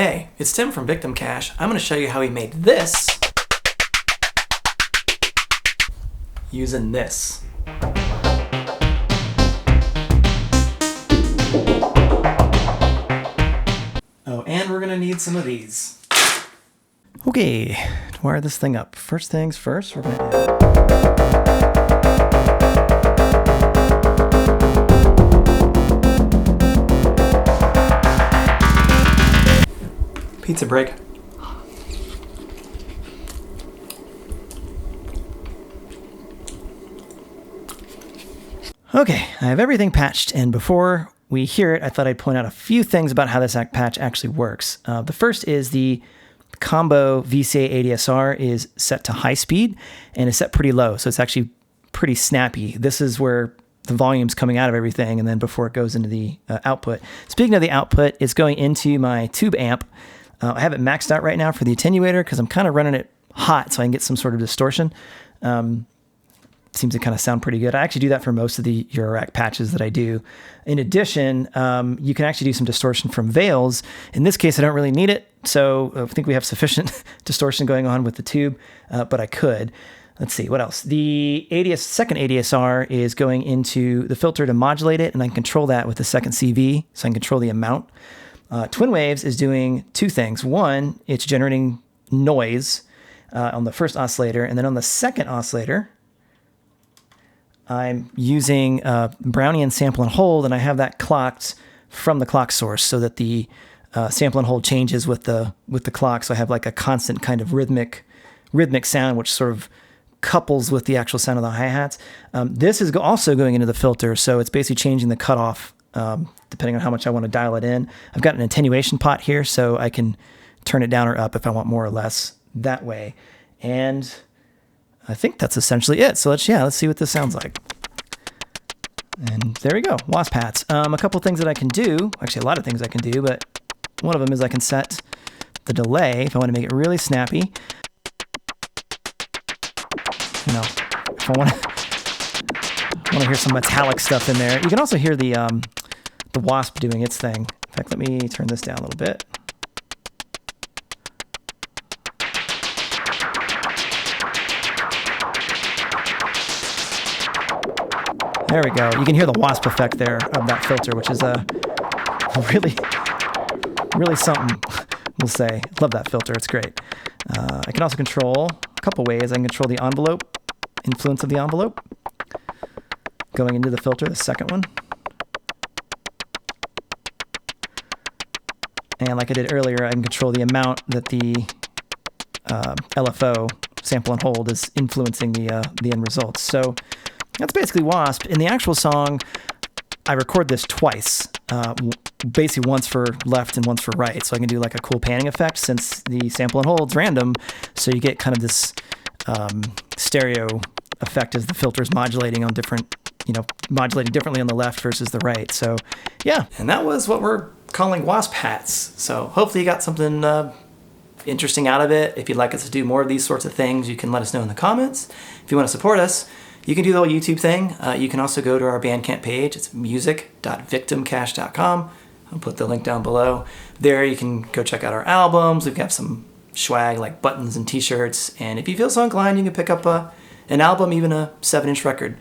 Hey, it's Tim from Victim Cache. I'm going to show you how we made this using this. Oh, and we're going to need some of these. Okay, to wire this thing up. First things first, we're going to pizza break. Okay, I have everything patched, and before we hear it, I thought I'd point out a few things about how this patch actually works. The first is the combo VCA ADSR is set to high speed and is set pretty low, so it's actually pretty snappy. This is where the volume's coming out of everything, and then before it goes into the output. Speaking of the output, it's going into my tube amp. I have it maxed out right now for the attenuator because I'm kind of running it hot so I can get some sort of distortion. Seems to kind of sound pretty good. I actually do that for most of the Eurorack patches that I do. In addition, you can actually do some distortion from veils. In this case, I don't really need it, so I think we have sufficient distortion going on with the tube, but I could. Let's see, what else? The second ADSR is going into the filter to modulate it, and I can control that with the second CV, so I can control the amount. Twin Waves is doing two things. One, it's generating noise on the first oscillator, and then on the second oscillator, I'm using Brownian sample and hold, and I have that clocked from the clock source so that the sample and hold changes with the clock. So I have like a constant kind of rhythmic sound, which sort of couples with the actual sound of the hi-hats. This is also going into the filter, so it's basically changing the cutoff depending on how much I want to dial it in. I've got an attenuation pot here, so I can turn it down or up if I want more or less that way. And I think that's essentially it. So let's see what this sounds like. And there we go, Wasp hats. A couple things that I can do, actually a lot of things I can do, but one of them is I can set the delay if I want to make it really snappy. You know, if I want to hear some metallic stuff in there. You can also hear the Wasp doing its thing. In fact, let me turn this down a little bit. There we go. You can hear the Wasp effect there of that filter, which is really something, we'll say. Love that filter. It's great. I can also control a couple ways. I can control the envelope, influence of the envelope, going into the filter, the second one. And like I did earlier, I can control the amount that the LFO, sample and hold, is influencing the end results. So that's basically Wasp. In the actual song, I record this twice, basically once for left and once for right. So I can do like a cool panning effect since the sample and hold's random. So you get kind of this stereo effect as the filter's modulating on different, modulating differently on the left versus the right. So yeah, and that was what we're calling Wasp hats. So hopefully you got something interesting out of it. If you'd like us to do more of these sorts of things, you can let us know in the comments. If you want to support us, you can do the whole YouTube thing. You can also go to our Bandcamp page. It's music.victimcache.com. I'll put the link down below. There you can go check out our albums. We've got some swag like buttons and t-shirts. And if you feel so inclined, you can pick up an album, even a 7-inch record.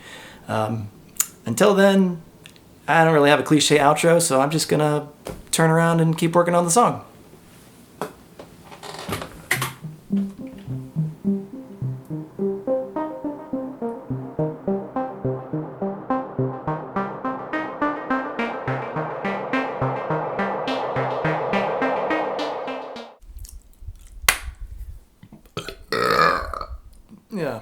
Until then, I don't really have a cliche outro, so I'm just going to turn around and keep working on the song. Yeah.